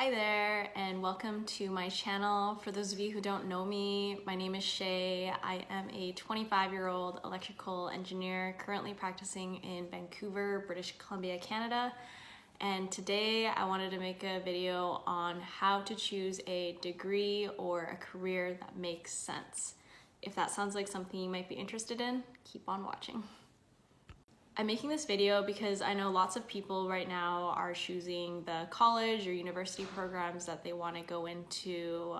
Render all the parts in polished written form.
Hi there and welcome to my channel. For those of you who don't know me, my name is Shay. I am a 25-year-old electrical engineer currently practicing in Vancouver, British Columbia, Canada. And today I wanted to make a video on how to choose a degree or a career that makes sense. If that sounds like something you might be interested in, keep on watching. I'm making this video because I know lots of people right now are choosing the college or university programs that they want to go into,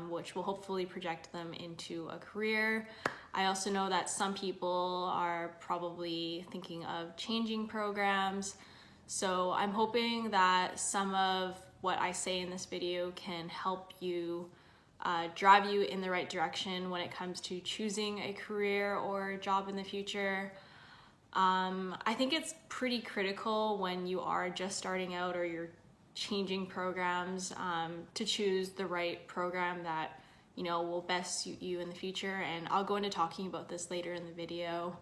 which will hopefully project them into a career. I also know that some people are probably thinking of changing programs. So I'm hoping that some of what I say in this video can help you drive you in the right direction when it comes to choosing a career or a job in the future. I think it's pretty critical when you are just starting out or you're changing programs to choose the right program that will best suit you in the future, and I'll go into talking about this later in the video.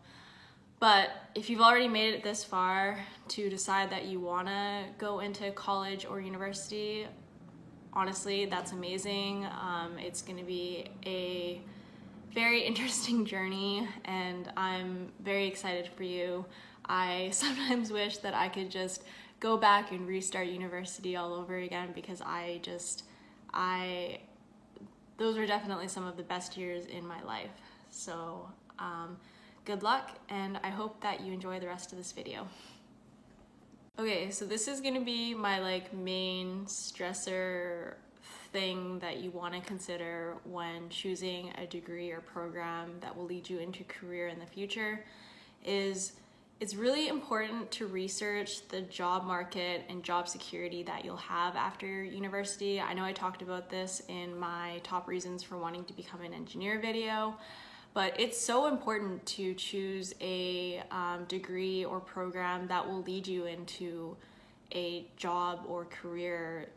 But if you've already made it this far to decide that you want to go into college or university, honestly, that's amazing. It's going to be a very interesting journey and I'm very excited for you. I sometimes wish that I could just go back and restart university all over again because those were definitely some of the best years in my life. So good luck, and I hope that you enjoy the rest of this video. Okay, so this is gonna be my main stressor thing that you want to consider when choosing a degree or program that will lead you into a career in the future. It's really important to research the job market and job security that you'll have after university. I know I talked about this in my top reasons for wanting to become an engineer video, but it's so important to choose a degree or program that will lead you into a job or career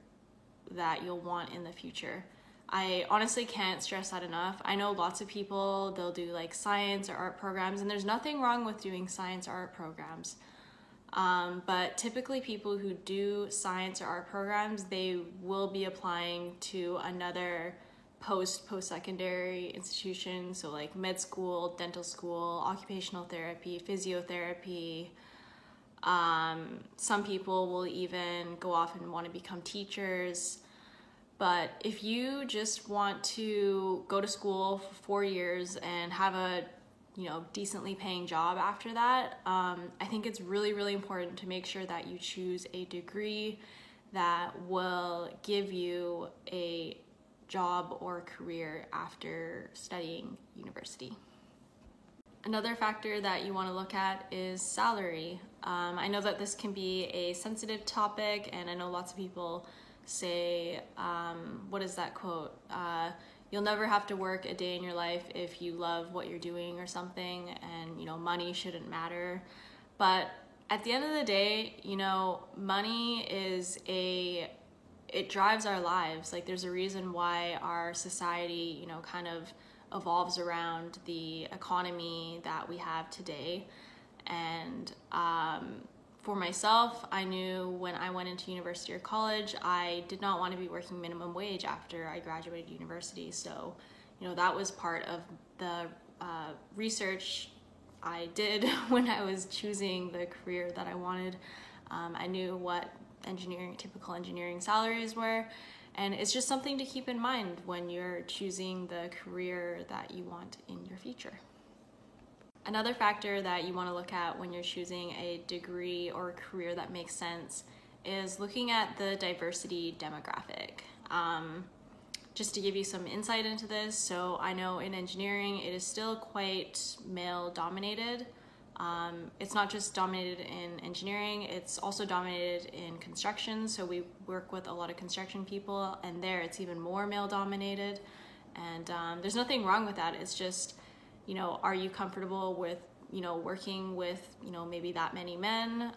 that you'll want in the future. I honestly can't stress that enough. I know lots of people, they'll do science or art programs, and there's nothing wrong with doing science or art programs. But typically people who do science or art programs, they will be applying to another post-secondary institution, so med school, dental school, occupational therapy, physiotherapy. Some people will even go off and want to become teachers. But if you just want to go to school for 4 years and have a decently paying job after that, I think it's really, really important to make sure that you choose a degree that will give you a job or career after studying university. Another factor that you want to look at is salary. I know that this can be a sensitive topic, and I know lots of people say, what is that quote? You'll never have to work a day in your life if you love what you're doing or something, and money shouldn't matter. But at the end of the day, money it drives our lives. There's a reason why our society, kind of evolves around the economy that we have today. And for myself, I knew when I went into university or college, I did not want to be working minimum wage after I graduated university. So, that was part of the research I did when I was choosing the career that I wanted. I knew what typical engineering salaries were, and it's just something to keep in mind when you're choosing the career that you want in your future. Another factor that you want to look at when you're choosing a degree or career that makes sense is looking at the diversity demographic. Just to give you some insight into this, so I know in engineering it is still quite male dominated. It's not just dominated in engineering, it's also dominated in construction. So we work with a lot of construction people, and there it's even more male dominated. And there's nothing wrong with that. It's just, are you comfortable with, working with, maybe that many men?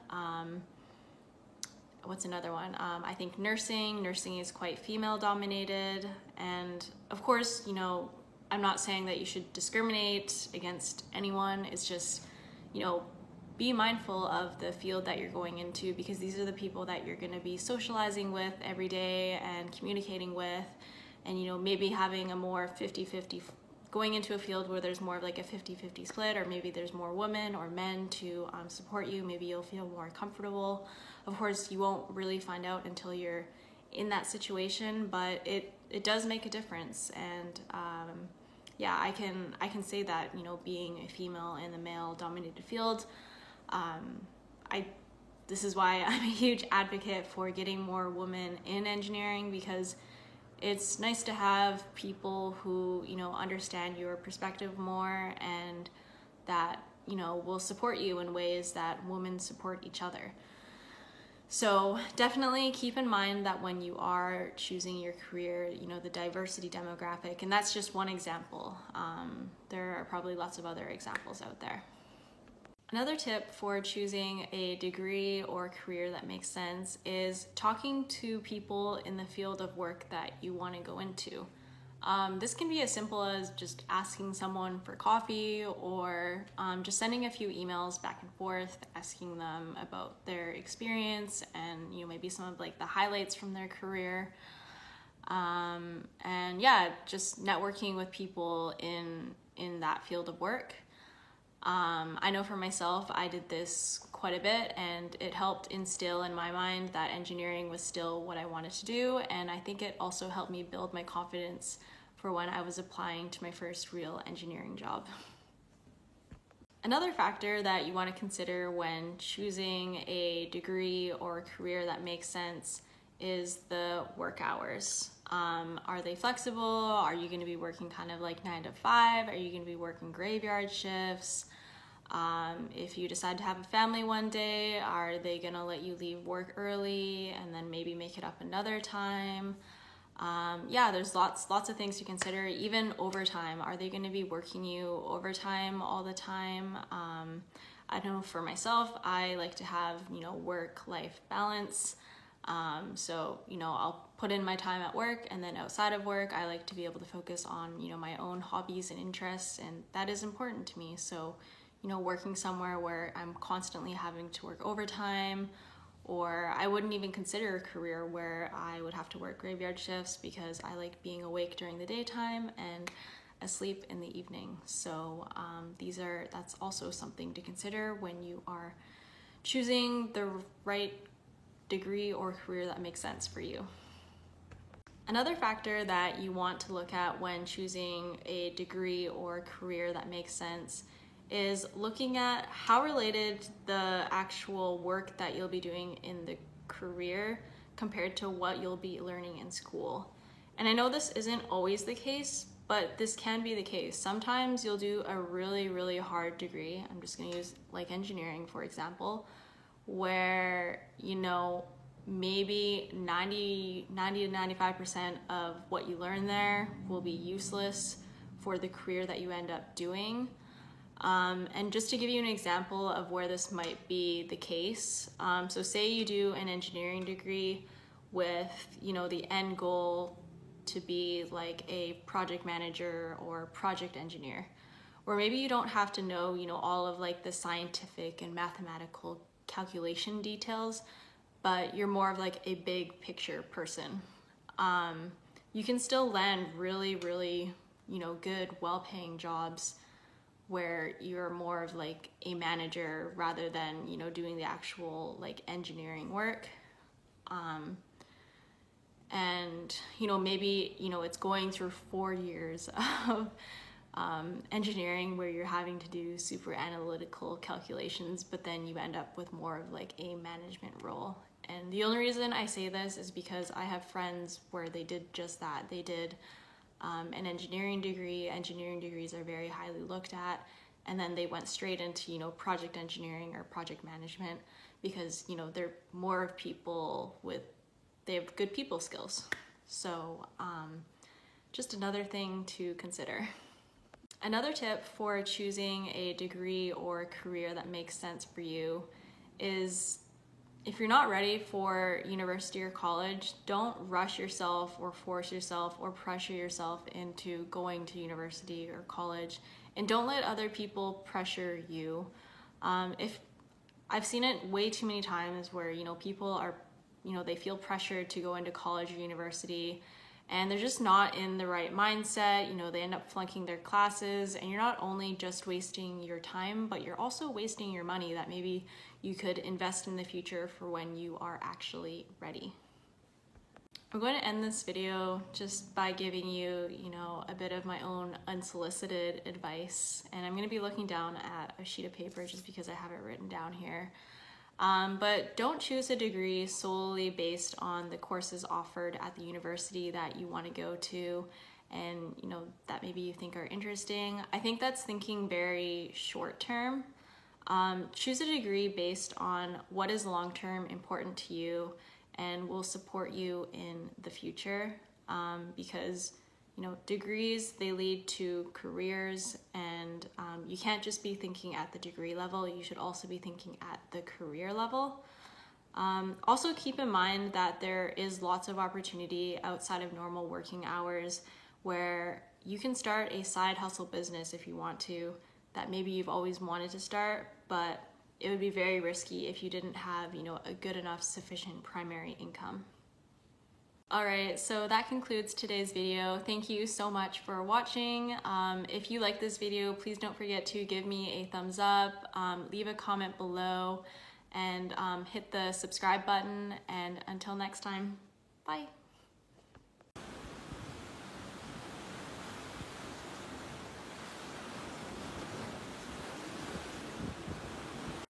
What's another one? I think nursing is quite female dominated. And of course, I'm not saying that you should discriminate against anyone. It's just, be mindful of the field that you're going into, because these are the people that you're going to be socializing with every day and communicating with. And, you know, maybe having a more 50-50, going into a field where there's more of like a 50-50 split, or maybe there's more women or men to support you, maybe you'll feel more comfortable. Of course, you won't really find out until you're in that situation, but it does make a difference. And yeah, I can say that, you know, being a female in the male dominated field, this is why I'm a huge advocate for getting more women in engineering, because it's nice to have people who, you know, understand your perspective more, and that, you know, will support you in ways that women support each other. So definitely keep in mind that when you are choosing your career, you know, the diversity demographic, and that's just one example. There are probably lots of other examples out there. Another tip for choosing a degree or career that makes sense is talking to people in the field of work that you want to go into. This can be as simple as just asking someone for coffee, or just sending a few emails back and forth, asking them about their experience and, you know, maybe some of like the highlights from their career. And yeah, just networking with people in that field of work. I know for myself, I did this quite a bit, and it helped instill in my mind that engineering was still what I wanted to do, and I think it also helped me build my confidence for when I was applying to my first real engineering job. Another factor that you want to consider when choosing a degree or career that makes sense is the work hours. Are they flexible? Are you going to be working kind of like 9 to 5? Are you going to be working graveyard shifts? If you decide to have a family one day, are they going to let you leave work early and then maybe make it up another time? Yeah, there's lots of things to consider. Even overtime, are they going to be working you overtime all the time? I know for myself, I like to have, you know, work-life balance. So, you know, I'll put in my time at work, and then outside of work, I like to be able to focus on, you know, my own hobbies and interests, and that is important to me. So, you know, working somewhere where I'm constantly having to work overtime, or I wouldn't even consider a career where I would have to work graveyard shifts, because I like being awake during the daytime and asleep in the evening. So that's also something to consider when you are choosing the right degree or career that makes sense for you. Another factor that you want to look at when choosing a degree or career that makes sense is looking at how related the actual work that you'll be doing in the career compared to what you'll be learning in school. And I know this isn't always the case, but this can be the case. Sometimes you'll do a really, really hard degree. I'm just gonna use like engineering, for example, where, you know, maybe 90 to 95% of what you learn there will be useless for the career that you end up doing. And just to give you an example of where this might be the case, so say you do an engineering degree with, you know, the end goal to be like a project manager or project engineer, where maybe you don't have to know, you know, all of like the scientific and mathematical calculation details, but you're more of like a big picture person. You can still land really, really, you know, good, well-paying jobs where you're more of like a manager rather than, you know, doing the actual like engineering work. And, you know, maybe, you know, it's going through 4 years of engineering where you're having to do super analytical calculations, but then you end up with more of like a management role. And the only reason I say this is because I have friends where they did just that. They did an engineering degree. Engineering degrees are very highly looked at, and then they went straight into, you know, project engineering or project management, because, you know, they're more of people they have good people skills. So just another thing to consider. Another tip for choosing a degree or career that makes sense for you is, if you're not ready for university or college, don't rush yourself or force yourself or pressure yourself into going to university or college, and don't let other people pressure you. If I've seen it way too many times where, you know, people are, you know, they feel pressured to go into college or university and they're just not in the right mindset. You know, they end up flunking their classes, and you're not only just wasting your time, but you're also wasting your money that maybe you could invest in the future for when you are actually ready. I'm going to end this video just by giving you, you know, a bit of my own unsolicited advice. And I'm going to be looking down at a sheet of paper just because I have it written down here. But don't choose a degree solely based on the courses offered at the university that you want to go to and, you know, that maybe you think are interesting. I think that's thinking very short term. Choose a degree based on what is long-term important to you and will support you in the future, because, you know, degrees, they lead to careers, and you can't just be thinking at the degree level, you should also be thinking at the career level. Also keep in mind that there is lots of opportunity outside of normal working hours where you can start a side hustle business if you want to, that maybe you've always wanted to start, but it would be very risky if you didn't have, you know, a good enough sufficient primary income. All right, so that concludes today's video. Thank you so much for watching. If you like this video, please don't forget to give me a thumbs up, leave a comment below, and hit the subscribe button. And until next time, bye.